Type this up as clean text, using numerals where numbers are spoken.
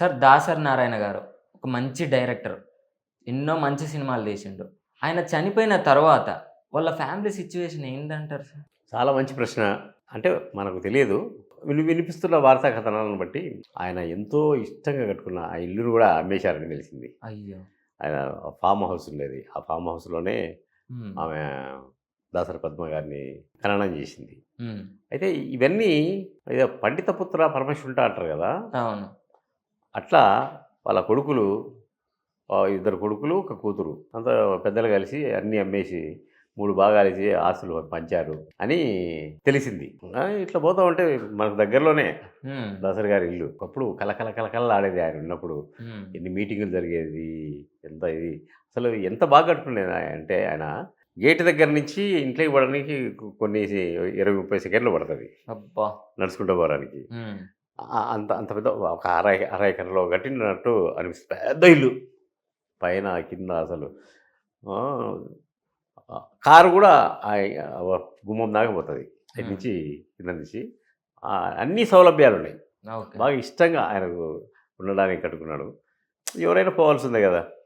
Sir 'Dasari Narayana' గారు ఒక మంచి డైరెక్టర్. ఎన్నో మంచి సినిమాలు తీసిండు. ఆయన చనిపోయిన తర్వాత వాళ్ళ ఫ్యామిలీ సిట్యుయేషన్ ఏంటంటారు సార్? చాలా మంచి ప్రశ్న. అంటే మనకు తెలియదు. వినిపిస్తున్న వార్తా కథనాలను బట్టి ఆయన ఎంతో ఇష్టంగా కట్టుకున్న ఆ ఇల్లును కూడా అమ్మేశారని తెలిసింది. అయ్యో! ఆయన ఫామ్ హౌస్ ఉండేది. ఆ ఫామ్ హౌస్‌లోనే హ్మ్. ఆమె దాసరి పద్మ గారిని ఖననం చేసింది. హ్మ్. అయితే ఇవన్నీ ఏదో పండిత పుత్ర పరమశుంఠ అంటారు కదా! అవును. అట్లా వాళ్ళ కొడుకులు ఇద్దరు కొడుకులు, ఒక కూతురు. అంతా పెద్దలు కలిసి అన్నీ అమ్మేసి 3 భాగాలిచ్చి ఆస్తులు పంచారు అని తెలిసింది. ఇట్లా పోతా ఉంటే మనకు దగ్గరలోనే హ్మ్. దాసరి గారి ఇల్లు. ఒకప్పుడు కలకలలాడేది ఆయన ఉన్నప్పుడు. హ్మ్. ఎన్ని మీటింగులు జరిగేది. ఎంత ఇది అసలు ఎంత బాగా కట్టుకునేది అంటే ఆయన గేట్ దగ్గర నుంచి ఇంట్లోకి పోవడానికి కొన్ని 20, 30 సెకండ్లు పడతది. అబ్బా! నడుచుకుంటూ పోవడానికి. హ్మ్. అంత అంత పెద్ద ఒక అర ఎకరంలో కట్టినట్టు అనిపిస్తుంది. పెద్ద ఇల్లు. పైన, కింద అసలు కారు కూడా గుమ్మం దాకా పోతది. ఇటు హ్మ్. నుంచి కింద నుంచి అన్ని సౌలభ్యాలున్నాయి. ఓకే. బాగా ఇష్టంగా ఆయనకు ఉండడానికి కట్టుకున్నాడు. ఎవరైనా పోవాల్సిందే గదా!